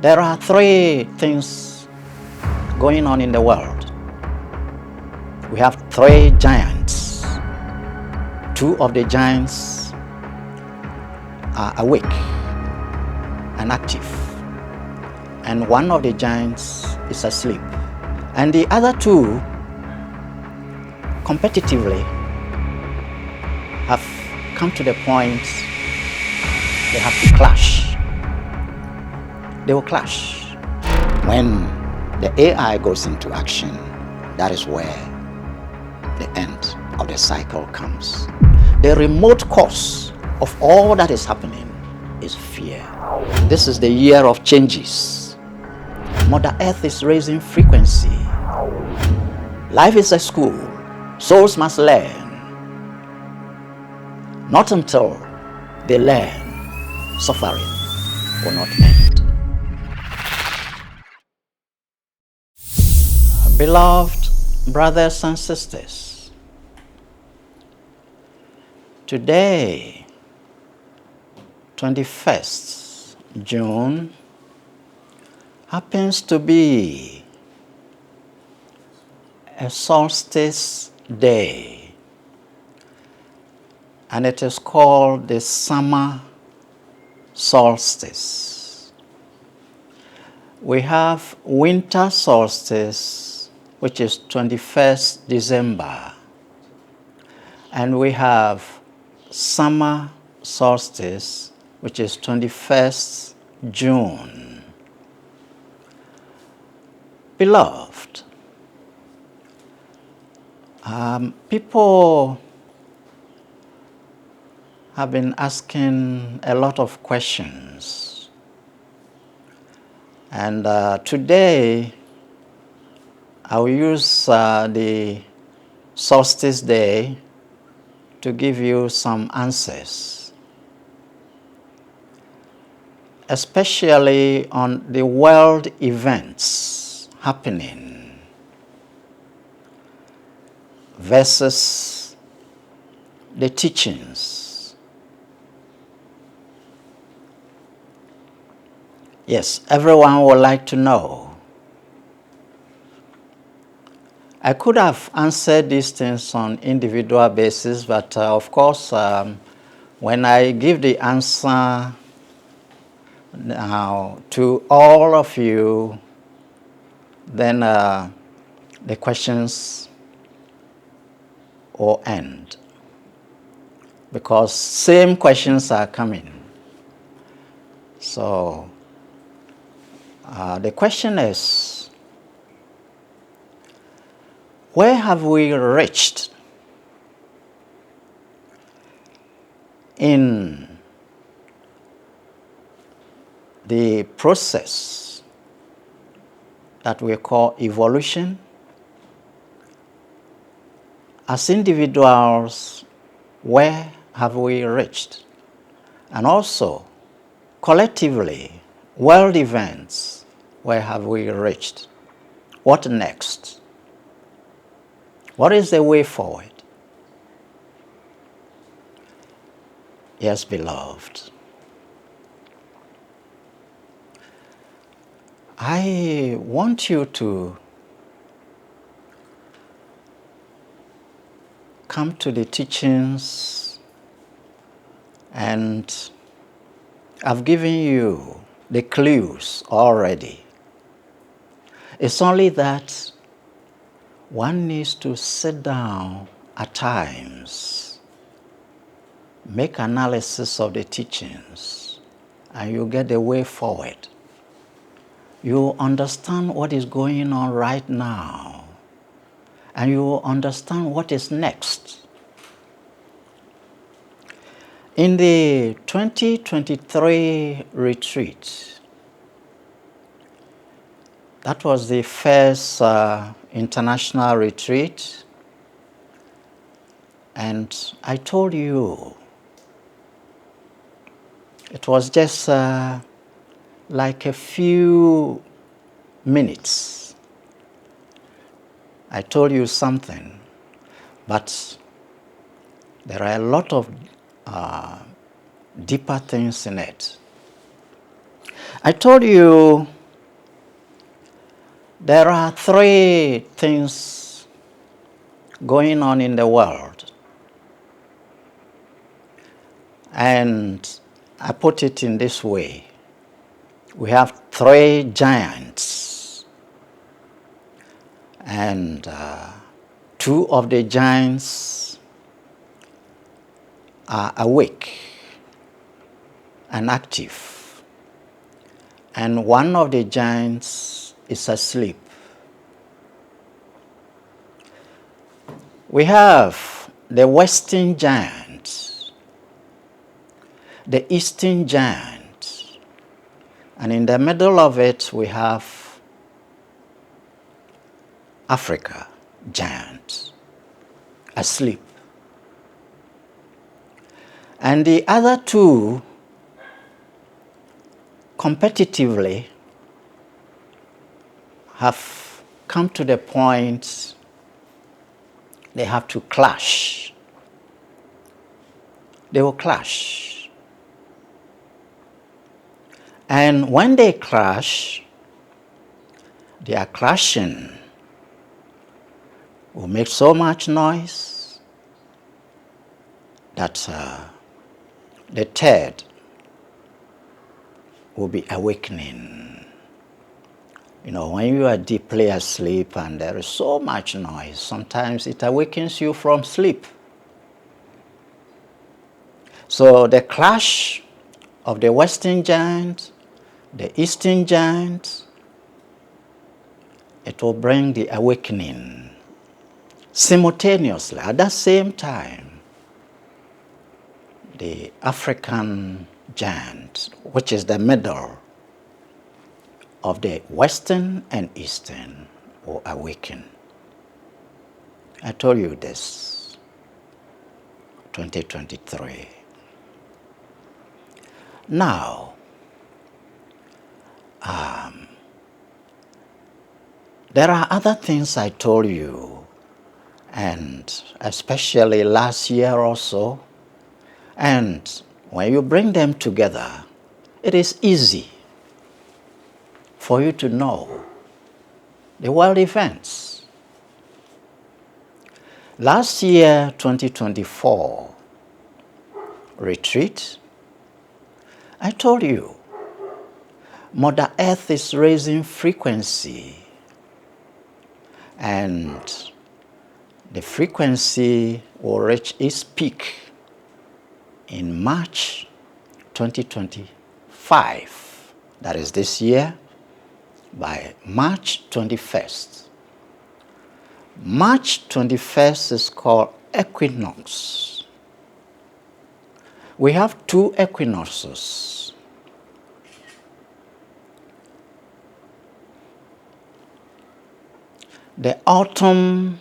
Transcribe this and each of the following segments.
There are three things going on in the world. We have three giants. Two of the giants are awake and active, and one of the giants is asleep. And the other two competitively have come to the point they have to clash. They will clash. When the AI goes into action, that is where the end of the cycle comes. The remote cause of all that is happening is fear. This is the year of changes. Mother Earth is raising frequency. Life is a school. Souls must learn. Not until they learn, suffering will not end. Beloved brothers and sisters, today, 21st June, happens to be a solstice day, and it is called the summer solstice. We have winter solstice, which is 21st December, and we have summer solstice, which is 21st June. Beloved, people have been asking a lot of questions, and today I will use the solstice day to give you some answers, especially on the world events happening versus the teachings. Yes, everyone would like to know. I could have answered these things on individual basis, but of course, when I give the answer now to all of you, then the questions will end, because same questions are coming. So the question is, where have we reached in the process that we call evolution? As individuals, where have we reached? And also, collectively, world events, where have we reached? What next? What is the way forward? Yes, beloved, I want you to come to the teachings, and I've given you the clues already. It's only that one needs to sit down at times, make analysis of the teachings, and you get the way forward. You understand what is going on right now, and you understand what is next. In the 2023 retreat, that was the first international retreat, and I told you it was just like a few minutes. I told you something, but there are a lot of deeper things in it. I told you There are three things going on in the world. And I put it in this way. We have three giants. And two of the giants are awake and active. And one of the giants is asleep. We have the western giant, the eastern giant, and in the middle of it we have Africa giant, asleep. And the other two competitively have come to the point they have to clash. They will clash. And when they clash, their clashing will make so much noise that the third will be awakening. You know, when you are deeply asleep and there is so much noise, sometimes it awakens you from sleep. So the clash of the western giant, the eastern giant, it will bring the awakening simultaneously. At that same time, the African giant, which is the middle of the western and eastern, will awaken. I told you this, 2023. Now, there are other things I told you, and especially last year also, and when you bring them together, it is easy for you to know the world events. Last year, 2024 retreat, I told you, Mother Earth is raising frequency, and the frequency will reach its peak in March 2025. That is this year, by March 21st. March 21st is called equinox. We have two equinoxes. The autumn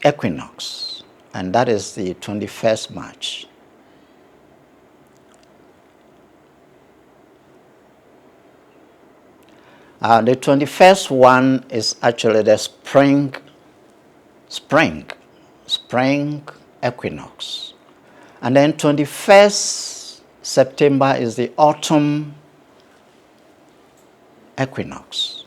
equinox, and that is the 21st March. The 21st one is actually the spring equinox. And then 21st September is the autumn equinox.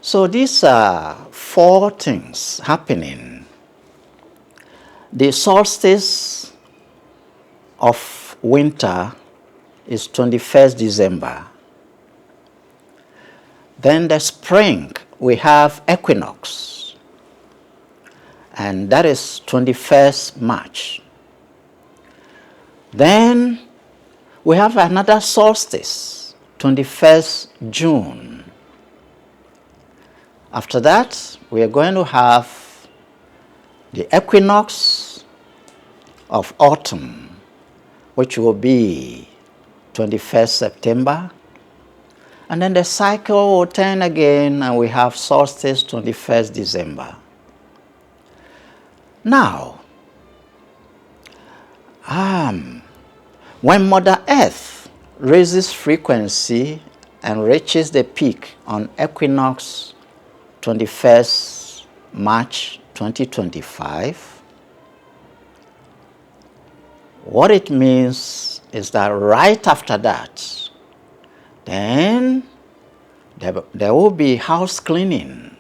So these are four things happening. The solstice of winter is 21st December. Then the spring, we have equinox, and that is 21st March. Then we have another solstice, 21st June. After that, we are going to have the equinox of autumn, which will be 21st September. And then the cycle will turn again, and we have solstice 21st December. Now, when Mother Earth raises frequency and reaches the peak on equinox 21st March 2025, what it means is that right after that, then There will be house cleaning.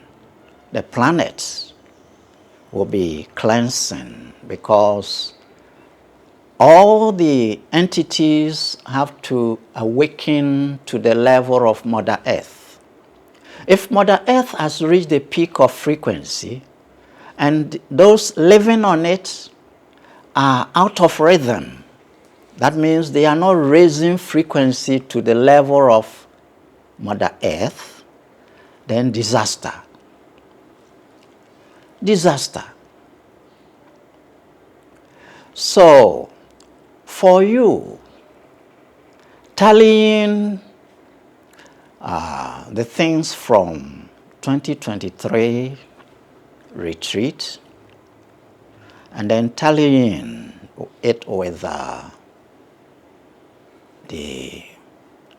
The planet will be cleansing because all the entities have to awaken to the level of Mother Earth. If Mother Earth has reached the peak of frequency and those living on it are out of rhythm, that means they are not raising frequency to the level of Mother Earth, then disaster. Disaster. So, for you, tallying the things from 2023 retreat and then tallying it with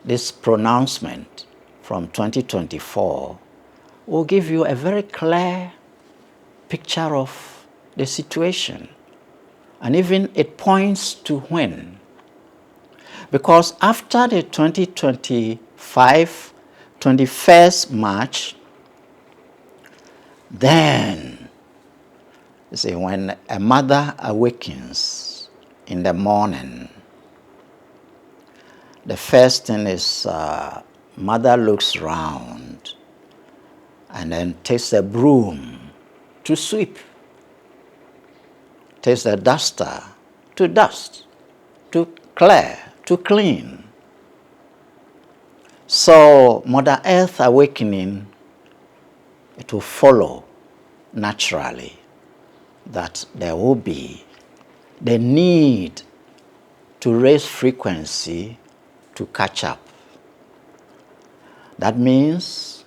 this pronouncement from 2024 will give you a very clear picture of the situation. And even it points to when. Because after the 2025, 21st March, then, you see, when a mother awakens in the morning, the first thing is mother looks round and then takes a broom to sweep, takes a duster to dust, to clear, to clean. So Mother Earth awakening, it will follow naturally that there will be the need to raise frequency to catch up. That means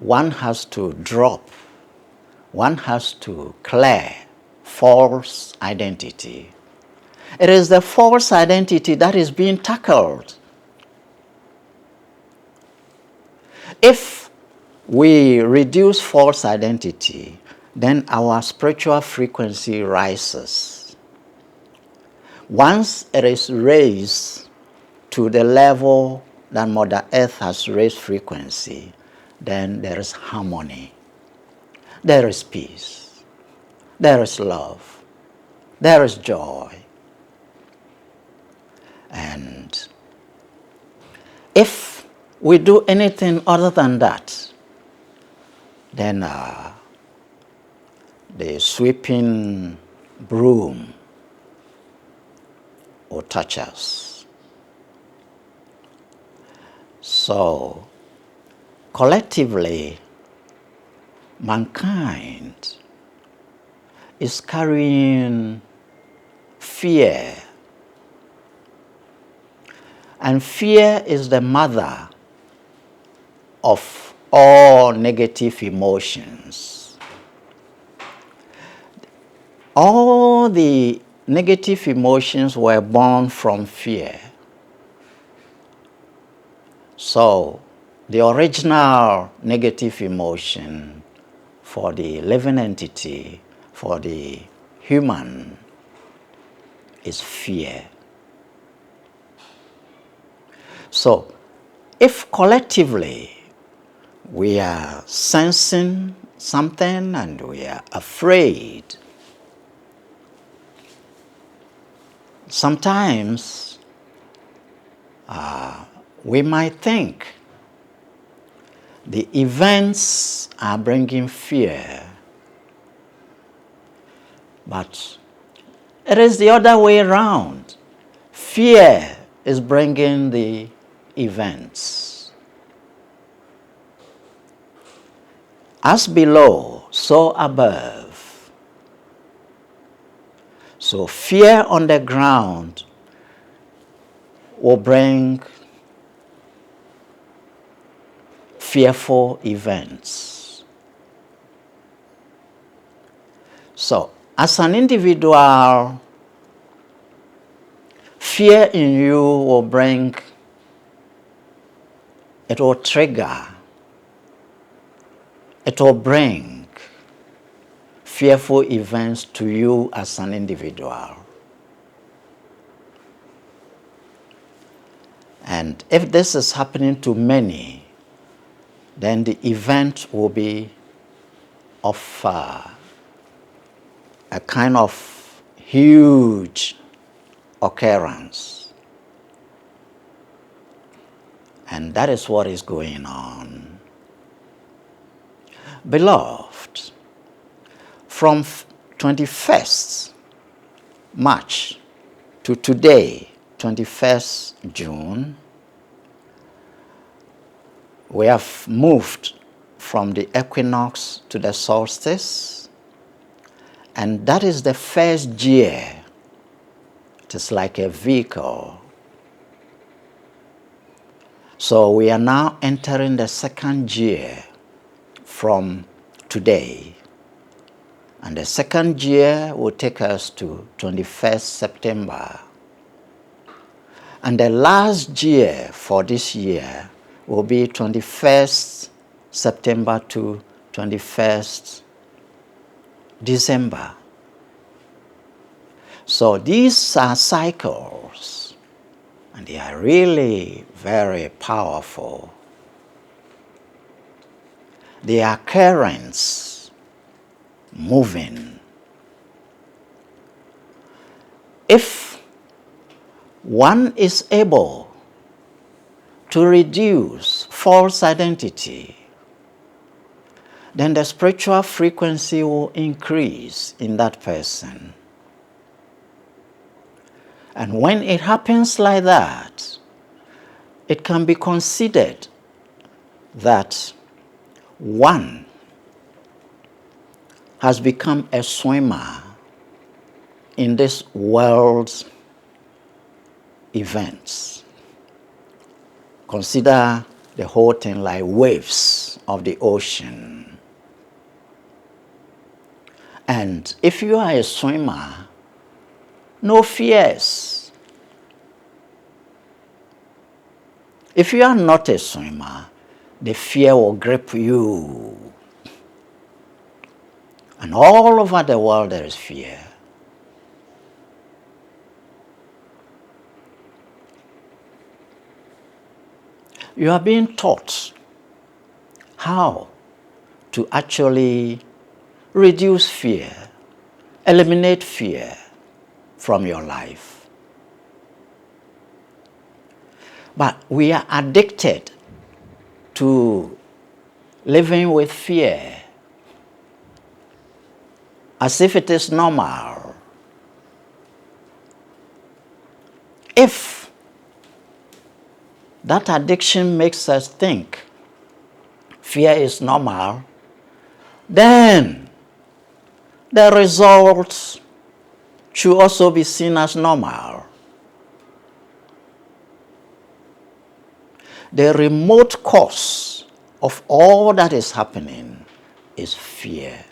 one has to drop, one has to clear false identity. It is the false identity that is being tackled. If we reduce false identity, then our spiritual frequency rises. Once it is raised to the level that Mother Earth has raised frequency, then there is harmony, there is peace, there is love, there is joy. And if we do anything other than that, then the sweeping broom will touch us. So, collectively, mankind is carrying fear. And fear is the mother of all negative emotions. All the negative emotions were born from fear. So, the original negative emotion for the living entity, for the human, is fear. So, if collectively we are sensing something and we are afraid, sometimes we might think the events are bringing fear, but it is the other way around. Fear is bringing the events. As below, so above. So fear on the ground will bring fearful events. So, as an individual, fear in you will bring, it will trigger, it will bring fearful events to you as an individual. And if this is happening to many, then the event will be of a kind of huge occurrence. And that is what is going on. Beloved, from 21st March to today, 21st June, we have moved from the equinox to the solstice, and that is the first year. It is like a vehicle. So we are now entering the second year from today. And the second year will take us to 21st September. And the last year for this year will be 21st September to 21st December. So these are cycles, and they are really very powerful. They are currents moving. If one is able to reduce false identity, then the spiritual frequency will increase in that person. And when it happens like that, it can be considered that one has become a swimmer in this world's events. Consider the whole thing like waves of the ocean. And if you are a swimmer, no fears. If you are not a swimmer, the fear will grip you. And all over the world there is fear. You are being taught how to actually reduce fear, eliminate fear from your life. But we are addicted to living with fear as if it is normal. If that addiction makes us think fear is normal, then the results should also be seen as normal. The remote cause of all that is happening is fear.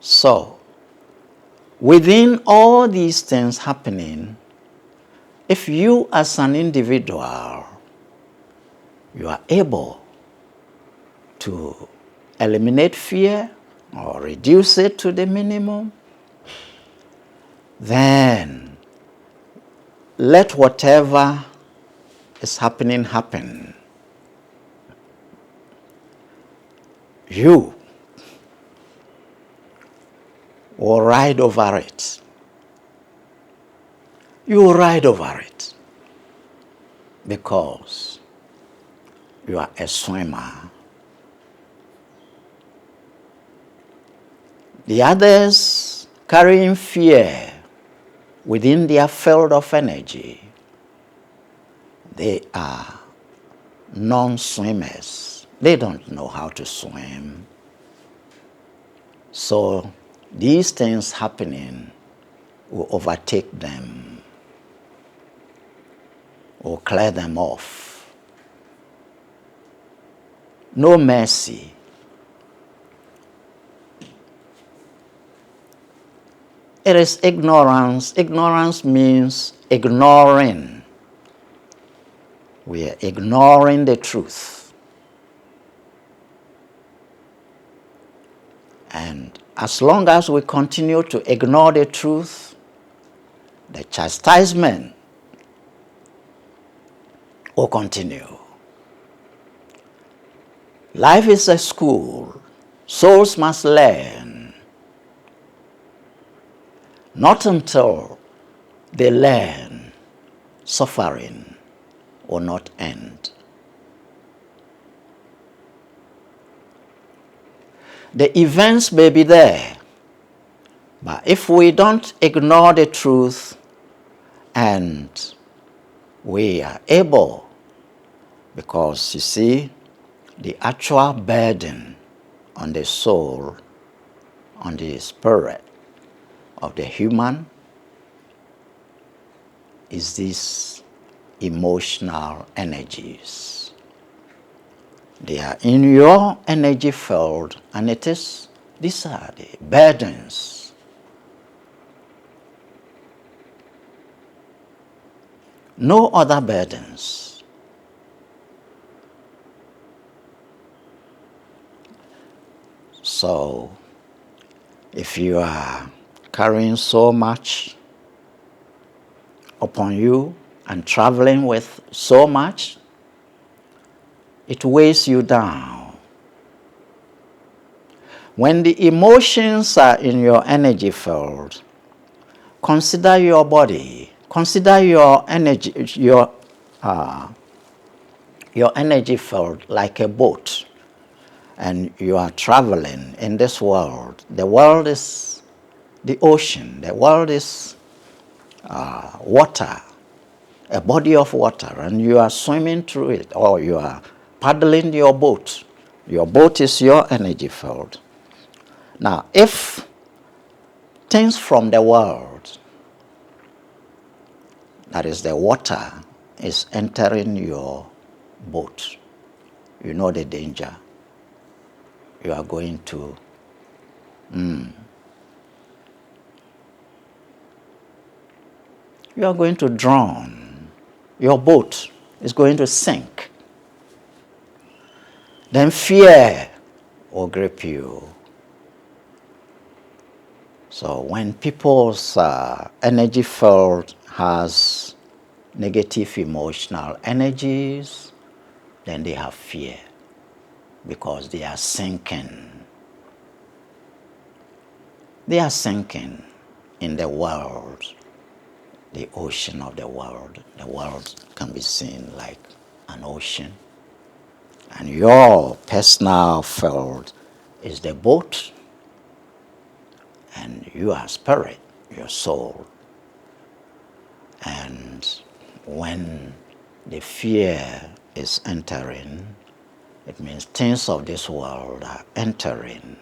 So, within all these things happening, if you as an individual, you are able to eliminate fear or reduce it to the minimum, then let whatever is happening happen. You will ride over it. You will ride over it because you are a swimmer. The others carrying fear within their field of energy, they are non-swimmers. They don't know how to swim. So these things happening will overtake them, will clear them off. No mercy. It is ignorance. Ignorance means ignoring. We are ignoring the truth. And as long as we continue to ignore the truth, the chastisement will continue. Life is a school. Souls must learn. Not until they learn, suffering will not end. The events may be there, but if we don't ignore the truth and we are able, because you see, the actual burden on the soul, on the spirit of the human is these emotional energies. They are in your energy field, and these are the burdens. No other burdens. So, if you are carrying so much upon you and traveling with so much, it weighs you down. When the emotions are in your energy field, consider your body, consider your energy, your energy field like a boat, and you are traveling in this world. The world is the ocean. The world is water, a body of water, and you are swimming through it, or you are paddling your boat. Your boat is your energy field. Now, if things from the world, that is the water, is entering your boat, you know the danger. You are going to drown. Your boat is going to sink. Then fear will grip you. So when people's energy field has negative emotional energies, then they have fear because they are sinking. They are sinking in the world, the ocean of the world. The world can be seen like an ocean. And your personal field is the boat, and you are spirit, your soul. And when the fear is entering, it means things of this world are entering.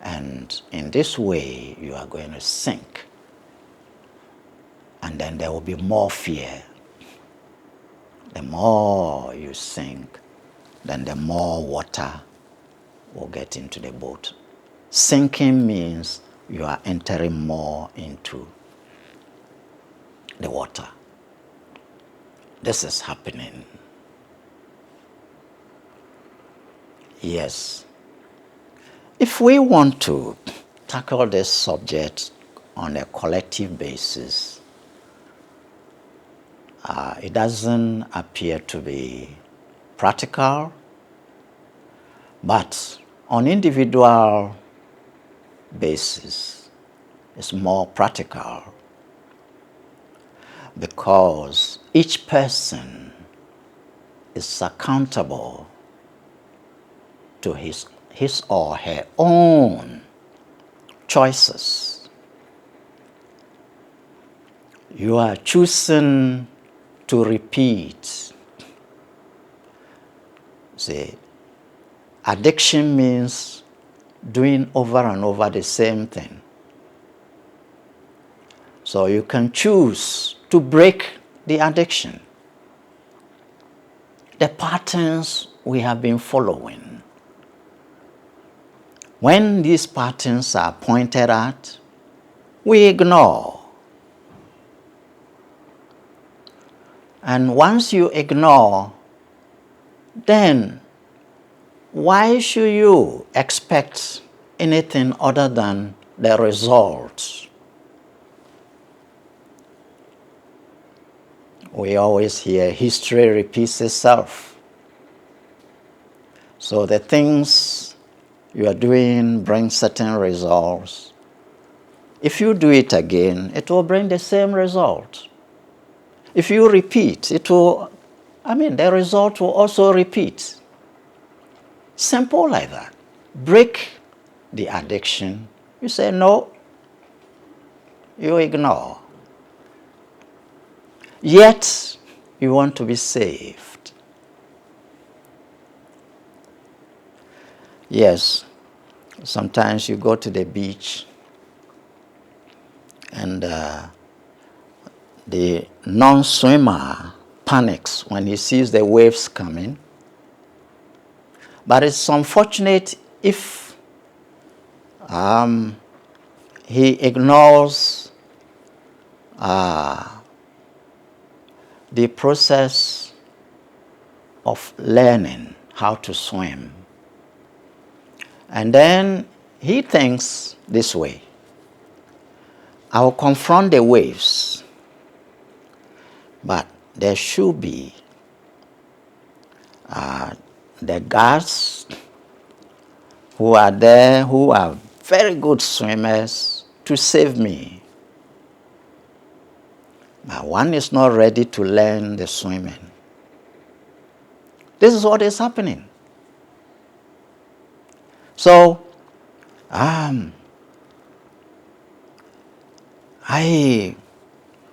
And in this way, you are going to sink. And then there will be more fear. The more you sink, then the more water will get into the boat. Sinking means you are entering more into the water. This is happening. Yes. If we want to tackle this subject on a collective basis, it doesn't appear to be practical, but on individual basis, it's more practical because each person is accountable to his or her own choices. You are choosing to repeat. See, addiction means doing over and over the same thing. So you can choose to break the addiction. The patterns we have been following. When these patterns are pointed at, we ignore. And once you ignore, then why should you expect anything other than the results? We always hear history repeats itself. So the things you are doing bring certain results. If you do it again, it will bring the same result. If you repeat, the result will also repeat. Simple like that. Break the addiction. You say no, you ignore. Yet, you want to be saved. Yes, sometimes you go to the beach and the non-swimmer panics when he sees the waves coming. But it's unfortunate if he ignores the process of learning how to swim. And then he thinks this way: I will confront the waves, but there should be the guards who are there, who are very good swimmers, to save me. But one is not ready to learn the swimming. This is what is happening. So, I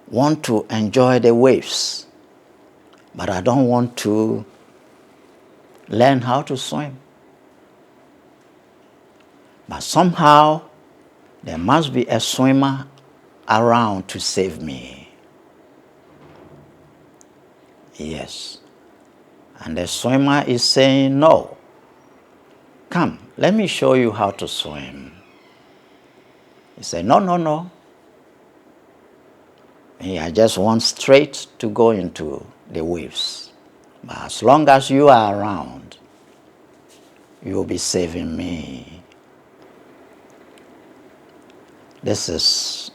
want to enjoy the waves, but I don't want to learn how to swim. But somehow, there must be a swimmer around to save me. Yes. And the swimmer is saying, no, come, let me show you how to swim. He said, no, no, no. I just want straight to go into the waves. But as long as you are around, you will be saving me. This is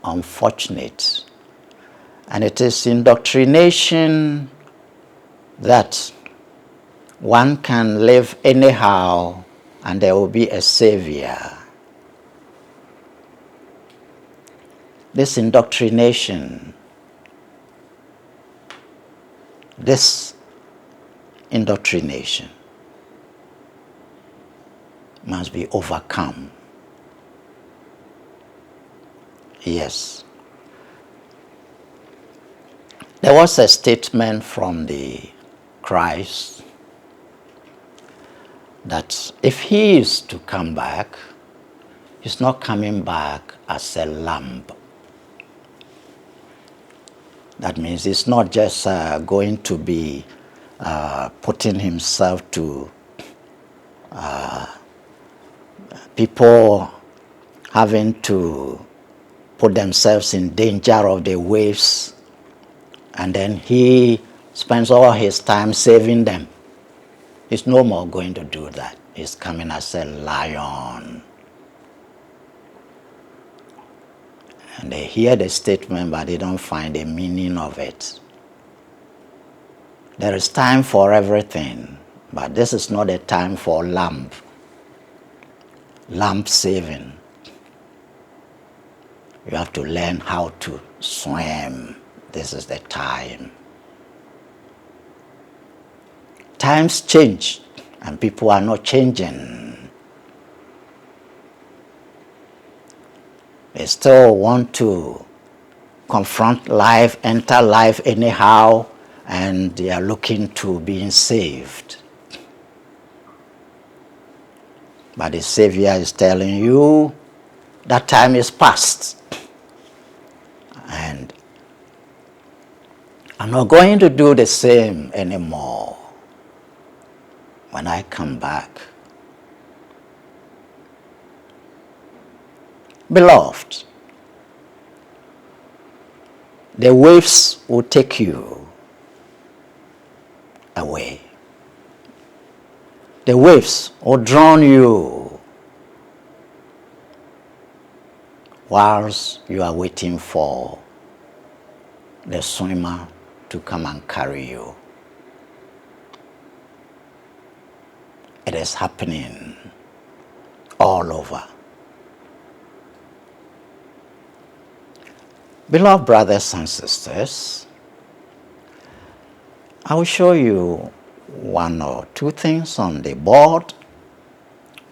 unfortunate. And it is indoctrination that one can live anyhow and there will be a savior. This indoctrination must be overcome. Yes. There was a statement from the Christ that if he is to come back, he's not coming back as a lamb. That means he's not just going to be putting himself to people having to put themselves in danger of the waves, and then he spends all his time saving them. He's no more going to do that. He's coming as a lion. And they hear the statement, but they don't find the meaning of it. There is time for everything, but this is not a time for lamb saving. You have to learn how to swim. This is the time. Times change, and people are not changing. They still want to confront life, enter life anyhow, and they are looking to being saved. But the Savior is telling you that time is past. And I'm not going to do the same anymore when I come back. Beloved, the waves will take you away. The waves will drown you whilst you are waiting for the swimmer to come and carry you. It is happening all over. Beloved brothers and sisters, I will show you one or two things on the board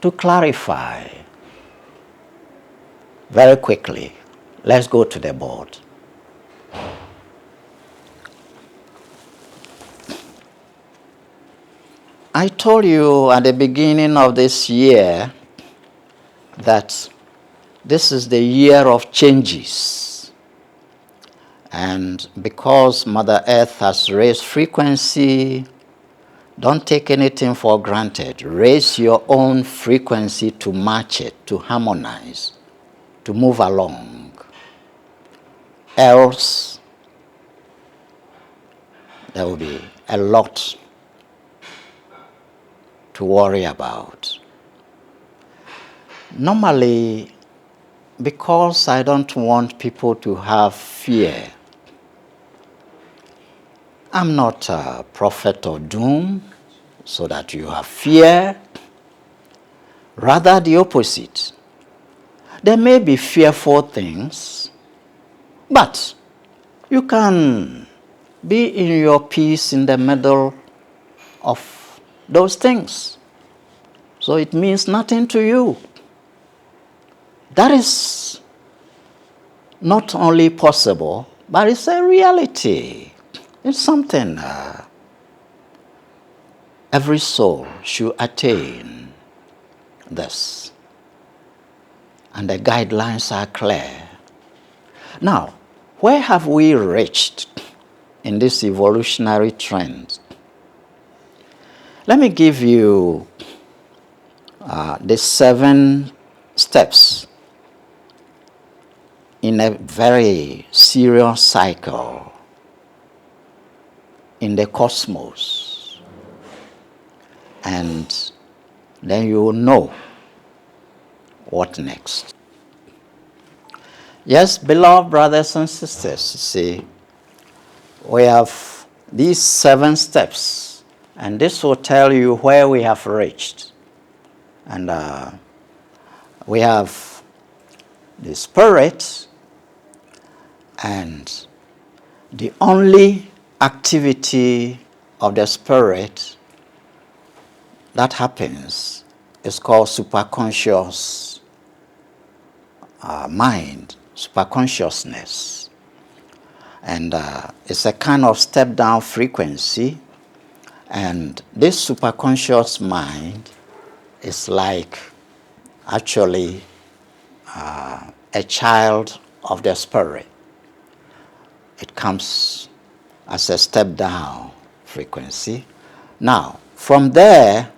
to clarify very quickly. Let's go to the board. I told you at the beginning of this year that this is the year of changes. And because Mother Earth has raised frequency, don't take anything for granted. Raise your own frequency to match it, to harmonize, to move along. Else, there will be a lot to worry about. Normally, because I don't want people to have fear, I'm not a prophet of doom so that you have fear. Rather the opposite. There may be fearful things, but you can be in your peace in the middle of those things. So it means nothing to you. That is not only possible, but it's a reality. It's something every soul should attain this. And the guidelines are clear. Now, where have we reached in this evolutionary trend? Let me give you the 7 steps in a very serious cycle in the cosmos. And then you will know what next. Yes, beloved brothers and sisters, see, we have these 7 steps, and this will tell you where we have reached. And we have the spirit, and the only activity of the spirit that happens is called superconscious mind, superconsciousness. And it's a kind of step-down frequency. And this superconscious mind is like actually a child of the spirit. It comes as a step-down frequency. Now, from there,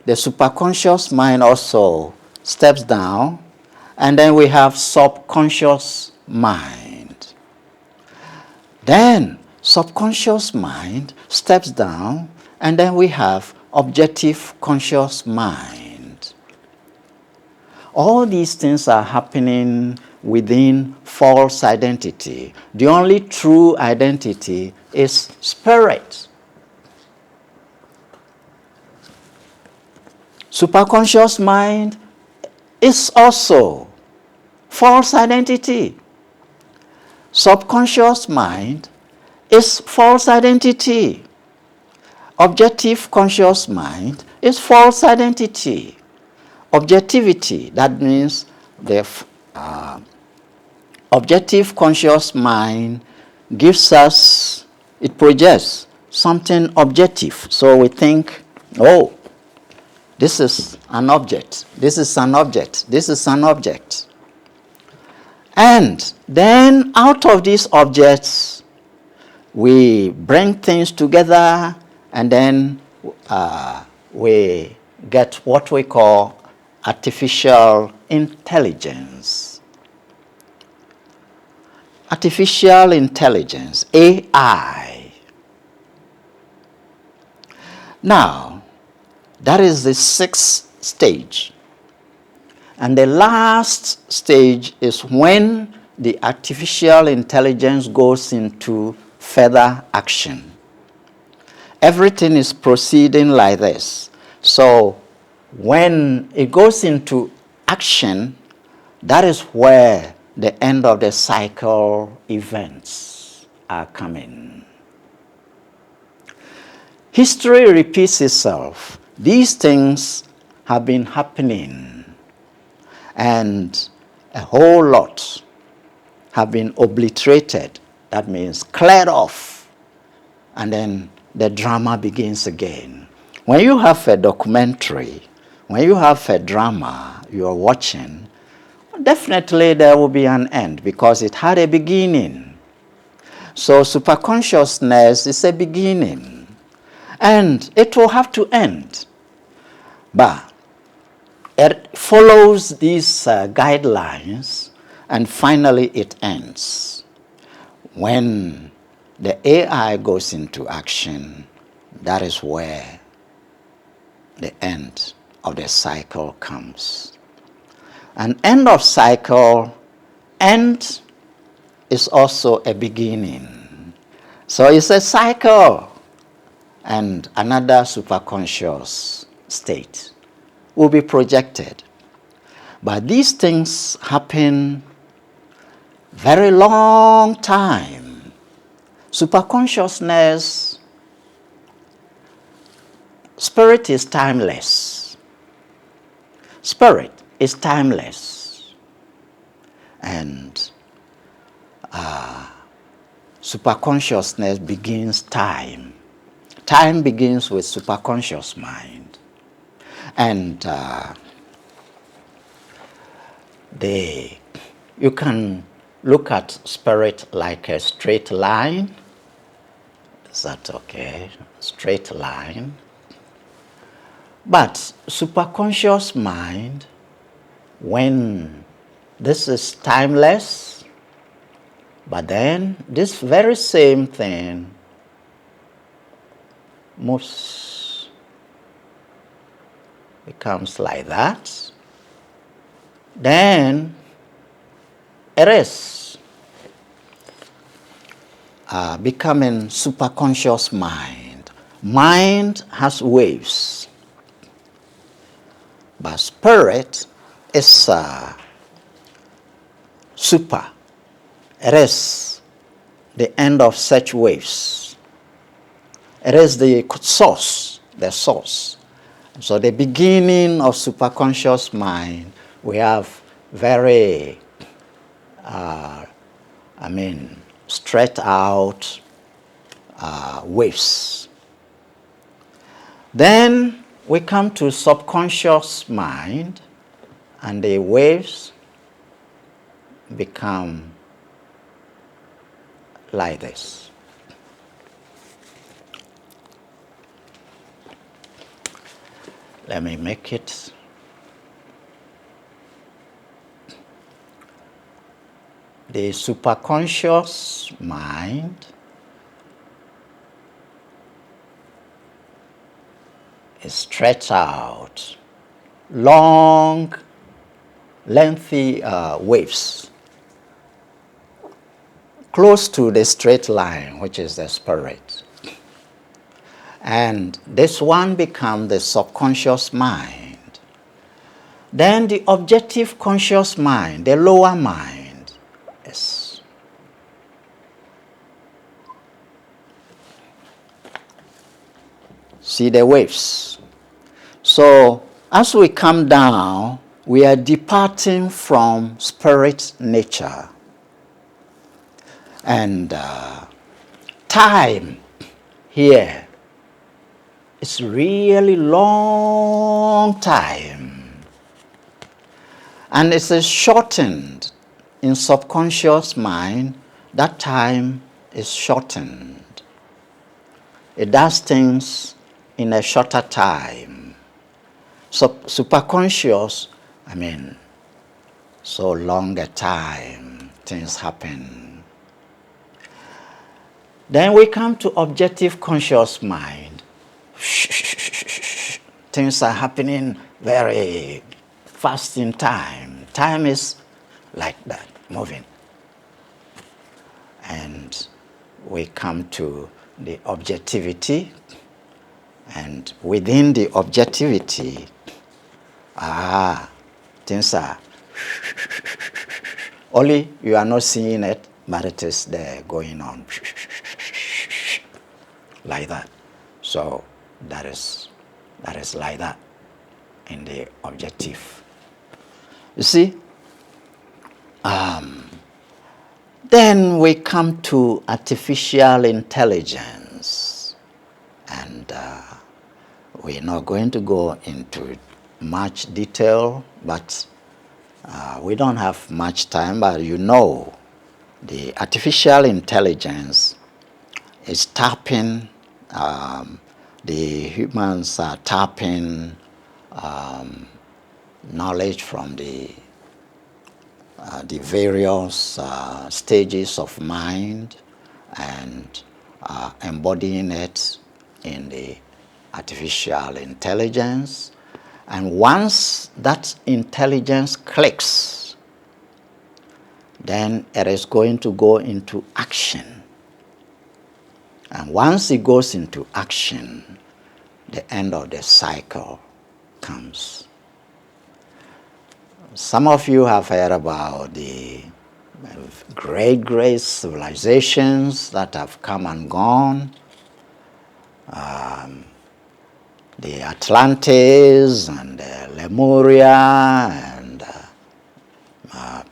the superconscious mind also steps down, and then we have subconscious mind. Then, subconscious mind steps down, and then we have objective conscious mind. All these things are happening within false identity. The only true identity is spirit. Superconscious mind is also false identity. Subconscious mind is false identity. Objective conscious mind is false identity. Objectivity, that means the objective conscious mind gives us, it projects something objective. So we think, oh, this is an object, this is an object, this is an object. And then out of these objects, we bring things together, and then we get what we call artificial intelligence. Artificial intelligence, AI. Now, that is the 6th stage. And the last stage is when the artificial intelligence goes into further action. Everything is proceeding like this. So when it goes into action, that is where the end of the cycle events are coming. History repeats itself. These things have been happening, and a whole lot have been obliterated. That means cleared off, and then the drama begins again. When you have a documentary, when you have a drama you are watching, definitely there will be an end because it had a beginning. So superconsciousness is a beginning, and it will have to end. But it follows these guidelines, and finally it ends. When the AI goes into action, that is where the end of the cycle comes. An end of cycle, end is also a beginning. So it's a cycle, and another superconscious state will be projected. But these things happen very long time. Superconsciousness, spirit is timeless. Spirit is timeless. And superconsciousness begins time. Time begins with superconscious mind. And you can look at spirit like a straight line. Is that okay? Straight line. But superconscious mind, when this is timeless, but then this very same thing moves, becomes like that, then it is becoming superconscious mind. Mind has waves, but spirit is super. It is the end of such waves. It is the source, the source. So the beginning of superconscious mind, we have very, straight out waves. Then we come to subconscious mind, and the waves become like this. Let me make it. The superconscious mind is stretched out, long, lengthy waves, close to the straight line, which is the spirit. And this one becomes the subconscious mind. Then the objective conscious mind, the lower mind, is see the waves. So as we come down, we are departing from spirit nature. And time here is really long time. And it is shortened in subconscious mind. That time is shortened. It does things in a shorter time. So superconscious, so longer time, things happen. Then we come to objective conscious mind. Things are happening very fast in time. Time is like that, moving. And we come to the objectivity, and within the objectivity, things are only you are not seeing it, but it is there going on like that. So that is like that in the objective. You see, then we come to artificial intelligence, and we're not going to go into much detail, but we don't have much time. But you know, the artificial intelligence is tapping, the humans are tapping knowledge from the various stages of mind and embodying it in the artificial intelligence. And once that intelligence clicks, then it is going to go into action. And once it goes into action, the end of the cycle comes. Some of you have heard about the great civilizations that have come and gone. The Atlantis and Lemuria and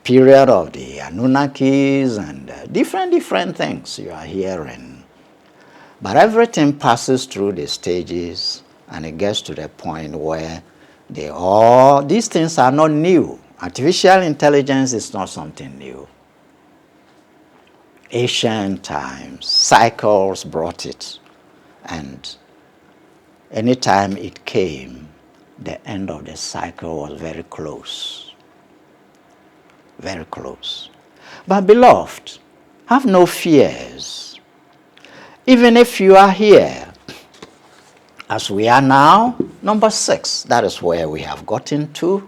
period of the Anunnakis and different things you are hearing. But everything passes through the stages and it gets to the point where these things are not new. Artificial intelligence is not something new. Ancient times, cycles brought it, and anytime it came, the end of the cycle was very close. Very close. But beloved, have no fears. Even if you are here, as we are now, number 6, that is where we have gotten to.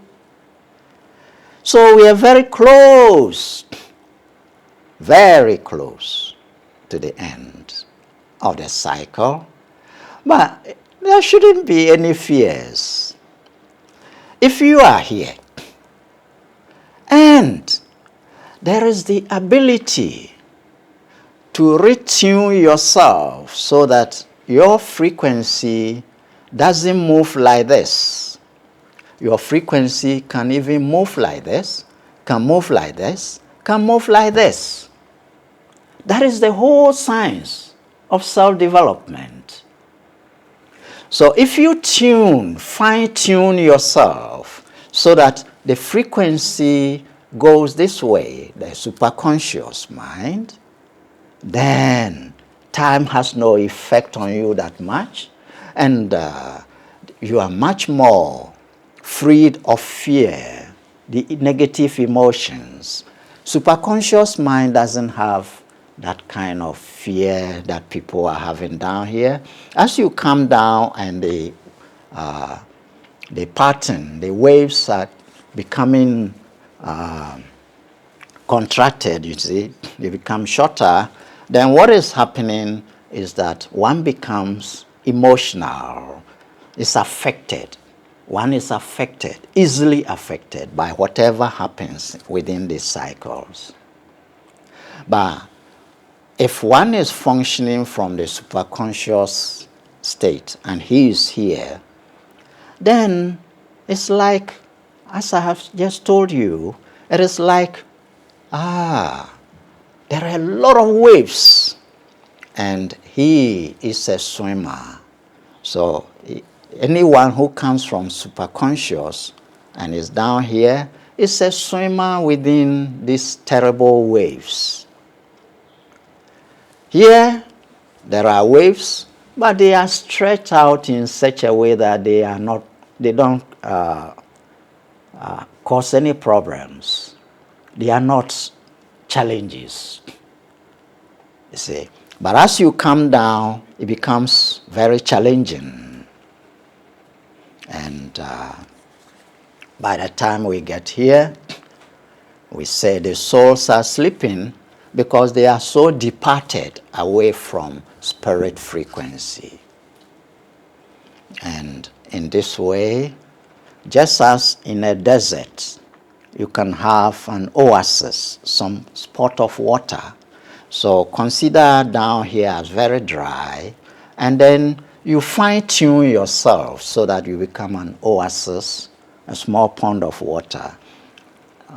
So we are very close to the end of the cycle. But there shouldn't be any fears. If you are here and there is the ability to retune yourself so that your frequency doesn't move like this. Your frequency can even move like this, can move like this, can move like this. That is the whole science of self-development. So if you fine-tune yourself so that the frequency goes this way, the superconscious mind, then time has no effect on you that much, and you are much more freed of fear, the negative emotions. Superconscious mind doesn't have that kind of fear that people are having down here. As you come down and the pattern, the waves are becoming contracted, you see, they become shorter, then what is happening is that one becomes emotional, is affected. One is affected, easily affected by whatever happens within these cycles. But if one is functioning from the superconscious state and he is here, then it's like, as I have just told you, it is like, there are a lot of waves, and he is a swimmer. So anyone who comes from superconscious and is down here is a swimmer within these terrible waves. Here, there are waves, but they are stretched out in such a way that they don't cause any problems. They are not challenges, you see. But as you come down, it becomes very challenging. And by the time we get here, we say the souls are sleeping, because they are so departed away from spirit frequency. And in this way, just as in a desert, you can have an oasis, some spot of water. So consider down here as very dry, and then you fine-tune yourself so that you become an oasis, a small pond of water,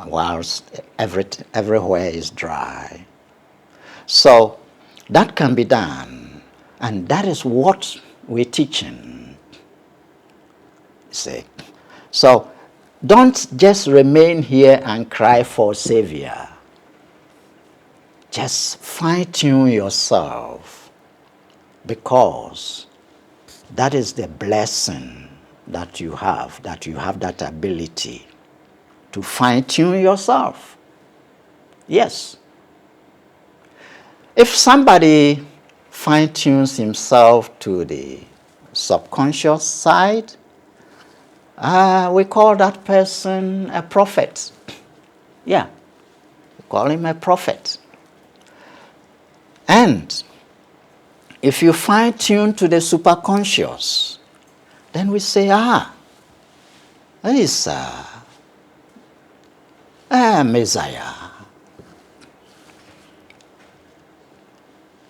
whilst everywhere is dry. So that can be done, and that is what we're teaching. See? So don't just remain here and cry for Savior. Just fine-tune yourself, because that is the blessing that you have that ability to fine-tune yourself. Yes. If somebody fine-tunes himself to the subconscious side, we call that person a prophet. Yeah, we call him a prophet. And if you fine-tune to the superconscious, then we say, he's a Messiah.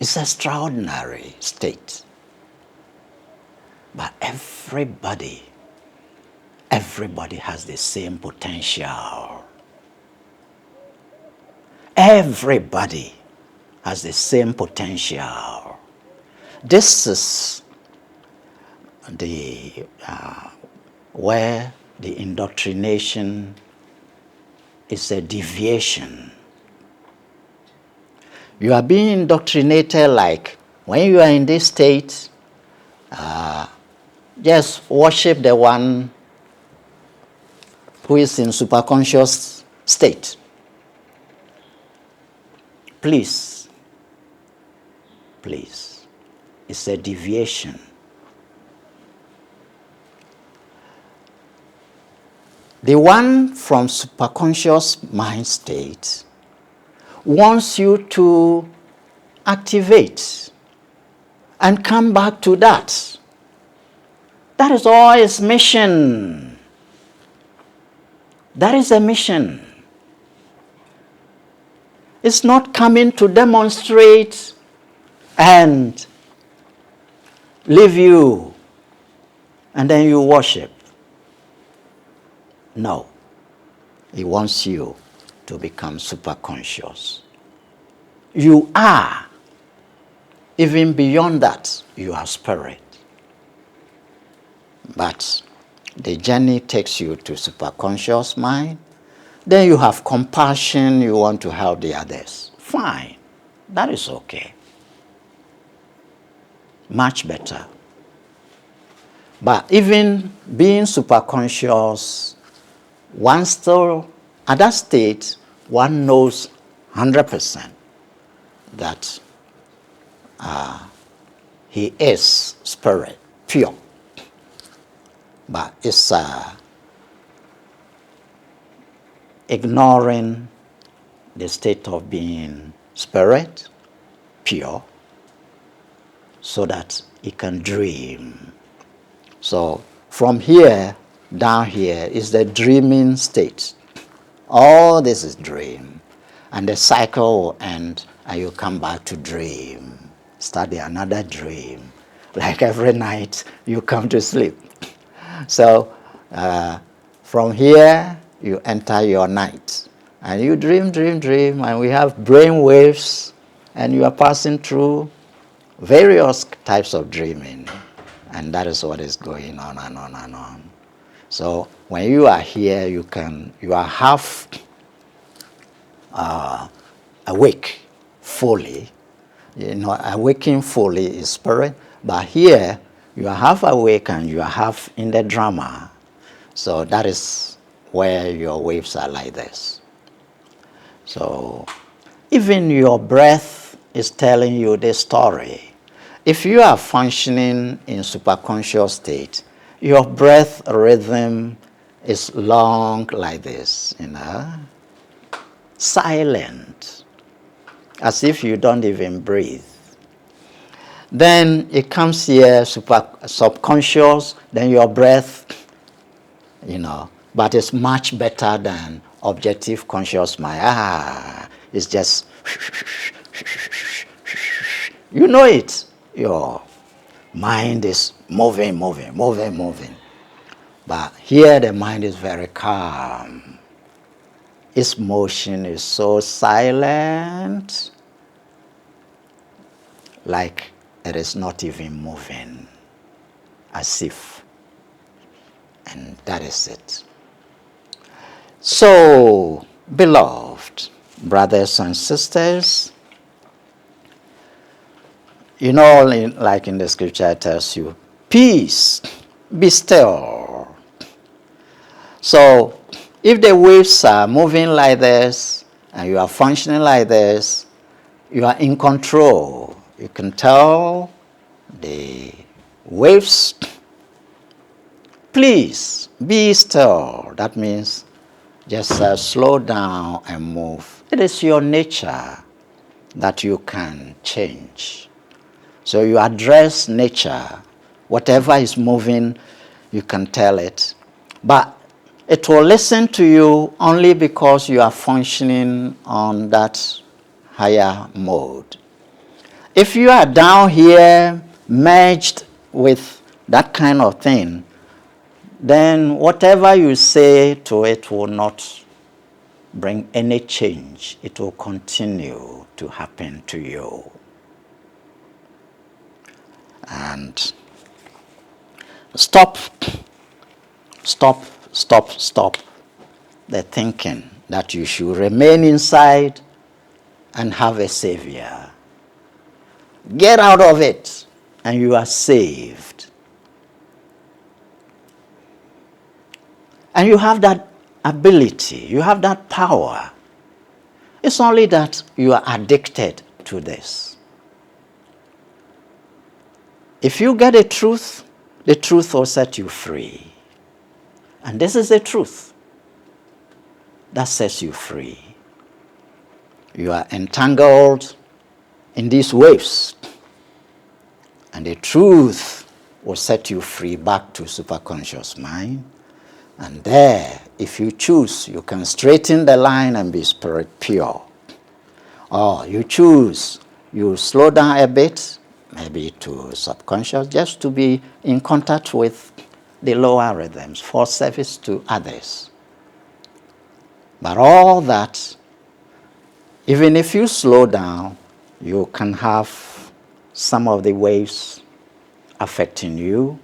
It's an extraordinary state. But everybody has the same potential. Everybody has the same potential. This is the where the indoctrination is a deviation. You are being indoctrinated like when you are in this state, just worship the one who is in superconscious state. Please. It's a deviation. The one from superconscious mind state wants you to activate and come back to that. That is all its mission. That is a mission. It's not coming to demonstrate and leave you and then you worship. No. He wants you to become superconscious. You are. Even beyond that, you are spirit. But the journey takes you to superconscious mind. Then you have compassion, you want to help the others. Fine. That is okay. Much better. But even being superconscious, one still, at that state, one knows 100% that he is spirit, pure. But it's ignoring the state of being spirit, pure, so that he can dream. So from here, down here is the dreaming state. All this is dream. And the cycle will end and you come back to dream. Start another dream. Like every night you come to sleep. So from here you enter your night. And you dream, and we have brain waves and you are passing through various types of dreaming. And that is what is going on and on and on. So when you are here, you are half awake fully. Awaking fully is spirit, but here you are half awake and you are half in the drama. So that is where your waves are like this. So even your breath is telling you this story. If you are functioning in superconscious state, your breath rhythm is long like this, silent. as if you don't even breathe. Then it comes here, subconscious, then your breath, but it's much better than objective conscious mind. It's just, it. Your mind is moving. But here the mind is very calm. Its motion is so silent, like it is not even moving, as if. And that is it. So, beloved brothers and sisters, like in the scripture it tells you, peace, be still. So, if the waves are moving like this, and you are functioning like this, you are in control. You can tell the waves, please be still. That means just slow down and move. It is your nature that you can change. So you address nature. Whatever is moving, you can tell it. But it will listen to you only because you are functioning on that higher mode. If you are down here, merged with that kind of thing, then whatever you say to it will not bring any change. It will continue to happen to you. And stop the thinking that you should remain inside and have a savior. Get out of it and you are saved. And you have that ability, you have that power. It's only that you are addicted to this. If you get the truth will set you free. And this is the truth that sets you free. You are entangled in these waves, and the truth will set you free back to superconscious mind. And there, if you choose, you can straighten the line and be spirit pure. Or you choose, you slow down a bit, maybe to subconscious, just to be in contact with the lower rhythms for service to others. But all that, even if you slow down, you can have some of the waves affecting you.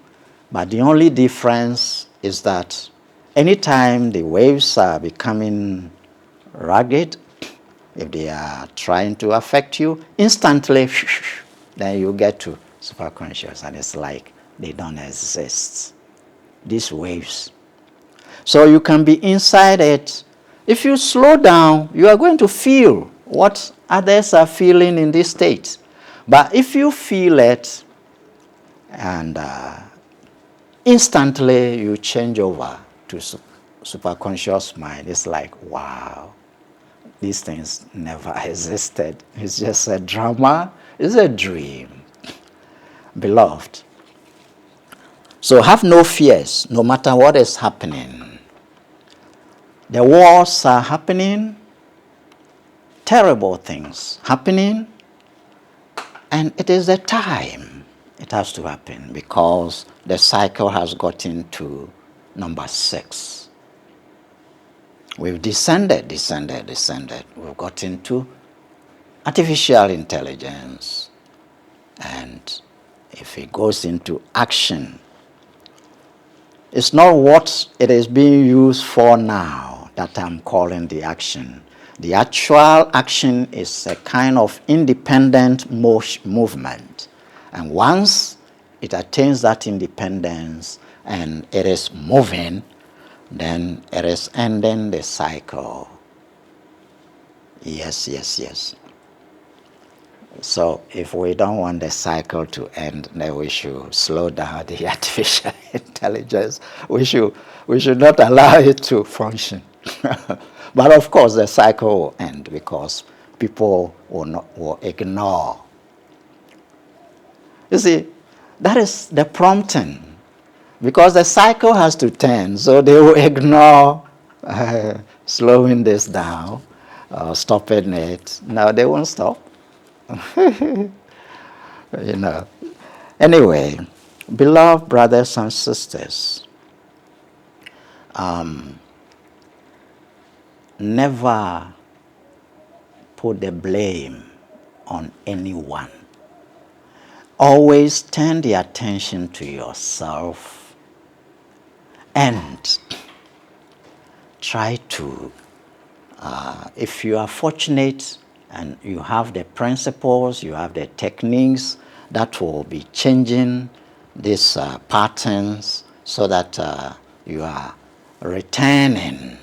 But the only difference is that anytime the waves are becoming rugged, if they are trying to affect you, instantly, then you get to superconscious, and it's like they don't exist. These waves. So you can be inside it. If you slow down, you are going to feel what others are feeling in this state. But if you feel it, and instantly you change over to superconscious mind, it's like, wow, these things never existed. It's just a drama. It's a dream. Beloved, so have no fears, no matter what is happening. The wars are happening, terrible things happening, and it is the time it has to happen, because the cycle has gotten to number 6. We've descended. We've gotten to artificial intelligence. And if it goes into action, it's not what it is being used for now that I'm calling the action. The actual action is a kind of independent movement. And once it attains that independence and it is moving, then it is ending the cycle. Yes. So if we don't want the cycle to end, then we should slow down the artificial intelligence. We should not allow it to function. But of course the cycle will end, because people will ignore. You see, that is the prompting. Because the cycle has to turn, so they will ignore slowing this down, stopping it. No, they won't stop. You know. Anyway, beloved brothers and sisters, never put the blame on anyone. Always turn the attention to yourself and try to, if you are fortunate and you have the principles, you have the techniques that will be changing these patterns so that you are returning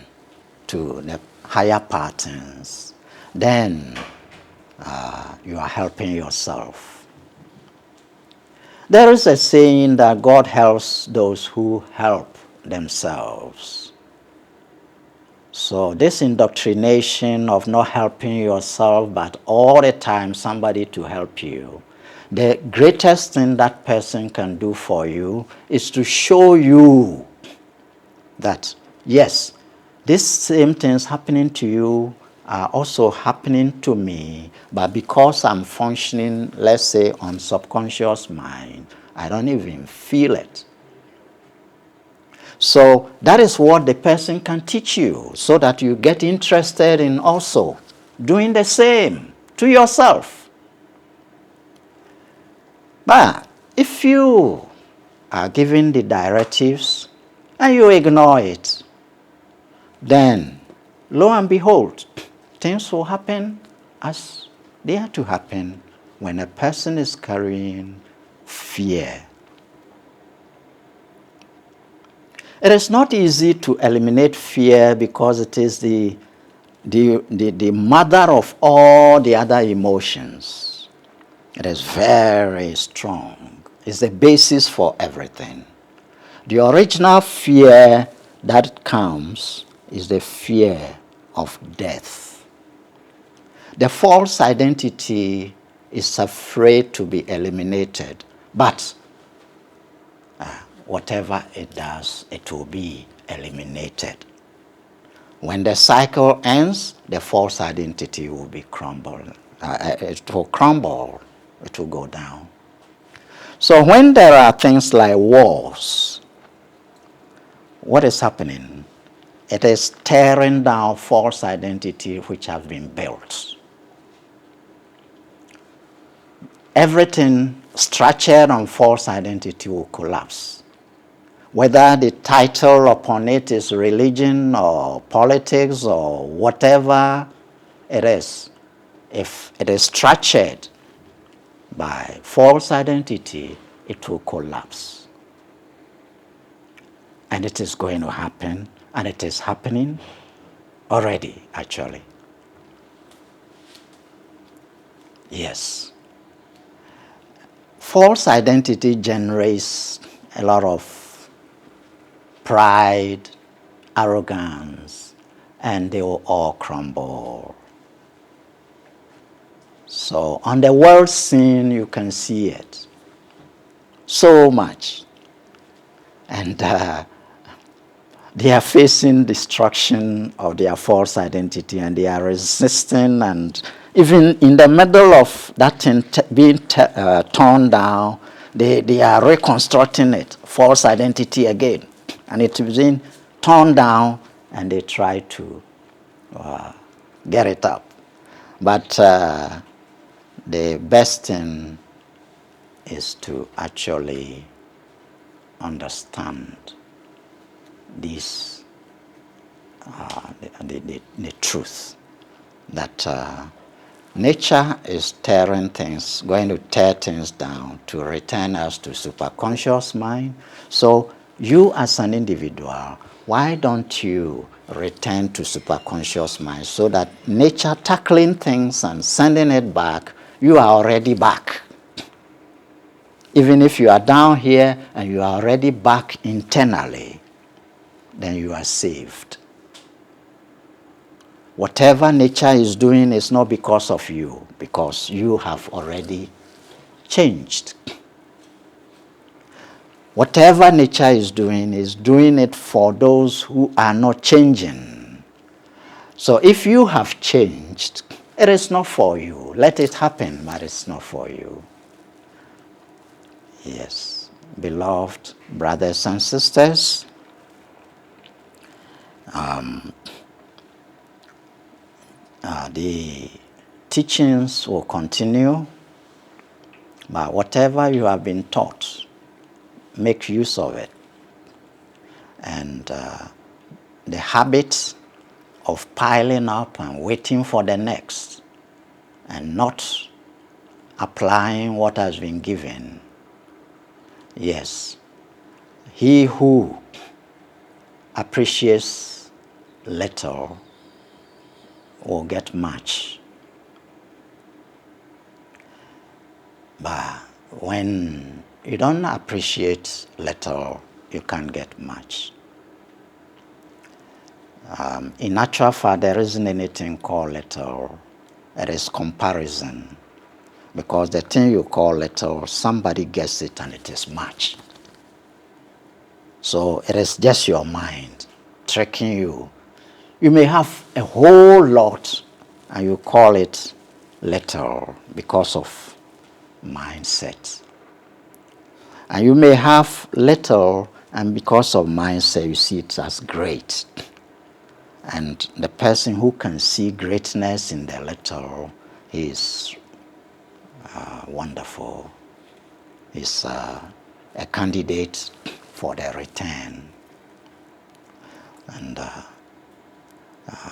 to the higher patterns, then you are helping yourself. There is a saying that God helps those who help themselves. So this indoctrination of not helping yourself, but all the time somebody to help you, the greatest thing that person can do for you is to show you that, yes, these same things happening to you are also happening to me, but because I'm functioning, let's say, on subconscious mind, I don't even feel it. So that is what the person can teach you, so that you get interested in also doing the same to yourself. But if you are given the directives and you ignore it, then lo and behold, things will happen as they are to happen when a person is carrying fear. It is not easy to eliminate fear because it is the mother of all the other emotions. It is very strong. It's the basis for everything. The original fear that comes is the fear of death. The false identity is afraid to be eliminated, but whatever it does, it will be eliminated. When the cycle ends, the false identity will be crumbled. It will crumble. It will go down. So when there are things like wars, what is happening? It is tearing down false identity which have been built. Everything structured on false identity will collapse. Whether the title upon it is religion or politics or whatever it is, if it is structured by false identity, it will collapse. And it is going to happen, and it is happening already, actually. Yes. False identity generates a lot of pride, arrogance, and they will all crumble. So on the world scene, you can see it so much. And they are facing destruction of their false identity, and they are resisting, and even in the middle of that thing being torn down, they are reconstructing it, false identity again. And it's being torn down, and they try to get it up. But the best thing is to actually understand this, the truth, that nature is tearing things, going to tear things down to return us to superconscious mind. So you as an individual, why don't you return to superconscious mind so that nature tackling things and sending it back, you are already back. Even if you are down here and you are already back internally, then you are saved. Whatever nature is doing is not because of you, because you have already changed. Whatever nature is doing it for those who are not changing. So if you have changed, it is not for you. Let it happen, but it's not for you. Yes, beloved brothers and sisters, the teachings will continue, but whatever you have been taught, make use of it. And the habit of piling up and waiting for the next and not applying what has been given. Yes, he who appreciates little will get much. But when you don't appreciate little, you can't get much. In actual fact, there isn't anything called little. It is comparison. Because the thing you call little, somebody gets it and it is much. So it is just your mind tricking you. You may have a whole lot and you call it little because of mindset. And you may have little and because of mindset you see it as great. And the person who can see greatness in the little is wonderful. Is a candidate for the return. And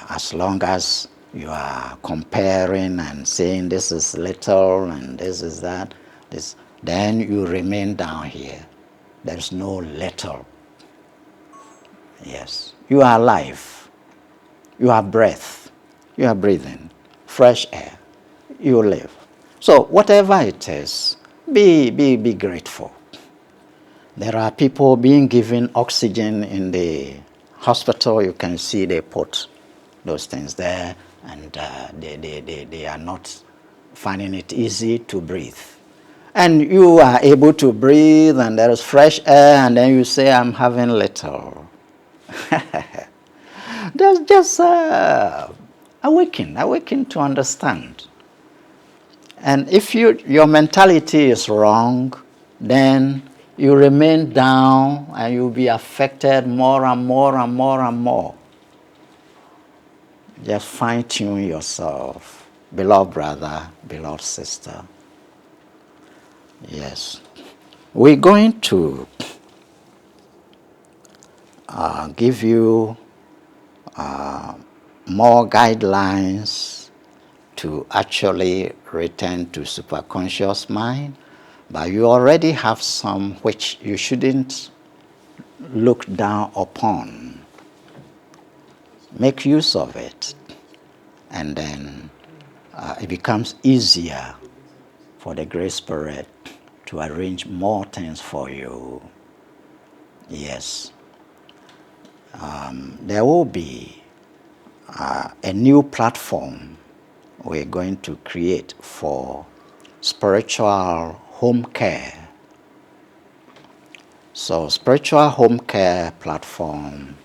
as long as you are comparing and saying this is little and this is that, then you remain down here. There's no little. Yes. You are alive. You have breath. You are breathing. Fresh air. You live. So whatever it is, be grateful. There are people being given oxygen in the hospital. You can see they put those things there, and they are not finding it easy to breathe. And you are able to breathe, and there is fresh air, and then you say, I'm having little. That's just awaken to understand. And if your mentality is wrong, then you remain down and you'll be affected more and more and more and more. Just fine-tune yourself, beloved brother, beloved sister. Yes. We're going to give you more guidelines to actually return to superconscious mind, but you already have some which you shouldn't look down upon. Make use of it, and then it becomes easier for the Great Spirit to arrange more things for you. Yes. There will be a new platform we're going to create for spiritual home care. So spiritual home care platform,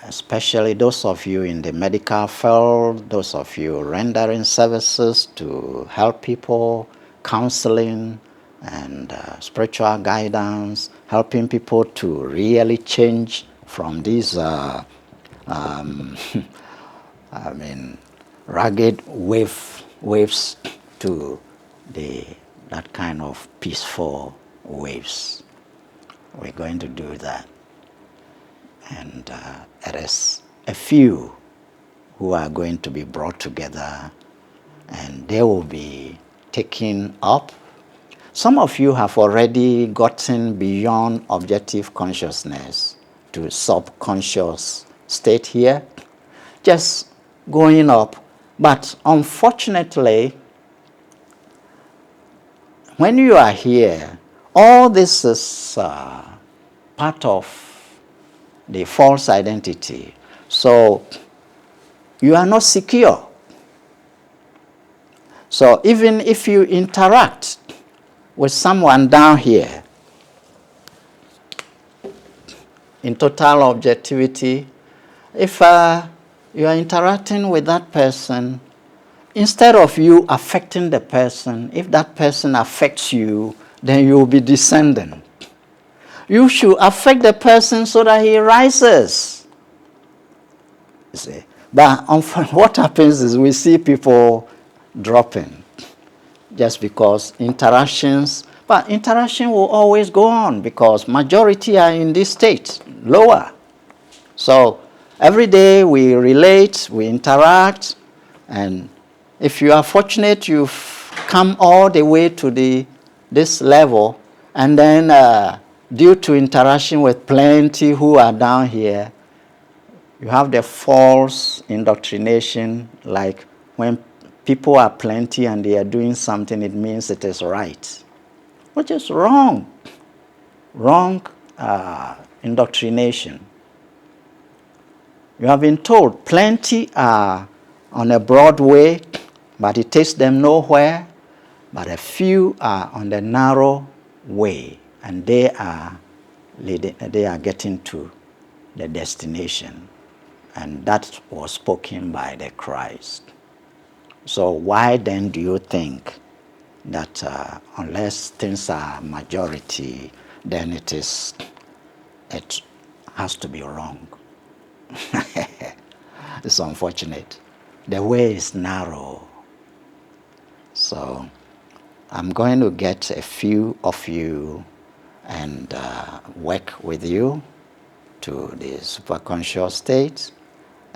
especially those of you in the medical field, those of you rendering services to help people, counseling and spiritual guidance, helping people to really change from these rugged waves to that kind of peaceful waves. We're going to do that. And it is a few who are going to be brought together, and they will be taken up. Some of you have already gotten beyond objective consciousness to subconscious state here, just going up. But unfortunately, when you are here, all this is part of the false identity. So you are not secure. So even if you interact with someone down here, in total objectivity, if you are interacting with that person, instead of you affecting the person, if that person affects you, then you will be descending. You should affect the person so that he rises. You see? But what happens is we see people dropping just because interactions, but interaction will always go on because majority are in this state, lower. So every day we relate, we interact, and if you are fortunate, you've come all the way to this level, and then due to interaction with plenty who are down here, you have the false indoctrination, like when people are plenty and they are doing something, it means it is right, which is wrong. Wrong indoctrination. You have been told plenty are on a broad way, but it takes them nowhere, but a few are on the narrow way, and they are getting to the destination. And that was spoken by the Christ. So why then do you think that unless things are majority, then it has to be wrong? It's unfortunate. The way is narrow. So I'm going to get a few of you and work with you to the superconscious state.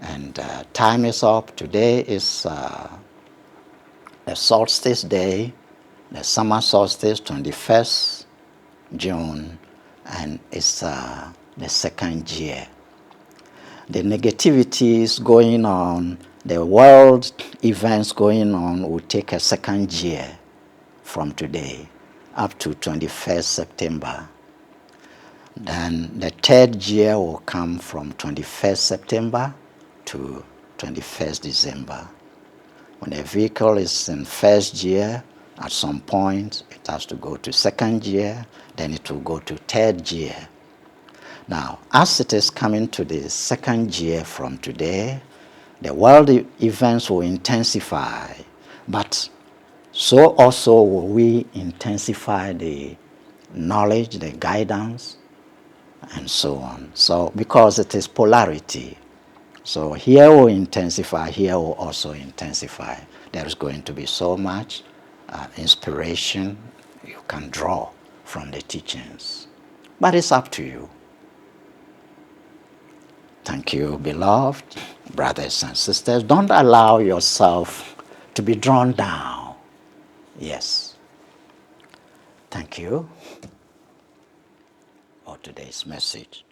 And time is up. Today is the solstice day, the summer solstice, 21st June, and it's the second year. The negativities going on, the world events going on will take a second year from today up to 21st September. Then the third year will come from 21st September to 21st December. When a vehicle is in first year, at some point it has to go to second year, then it will go to third year. Now, as it is coming to the second year from today, the world events will intensify, but so also will we intensify the knowledge, the guidance, and so on. So, because it is polarity. So here will intensify, here will also intensify. There is going to be so much inspiration you can draw from the teachings. But it's up to you. Thank you, beloved brothers and sisters. Don't allow yourself to be drawn down. Yes. Thank you for today's message.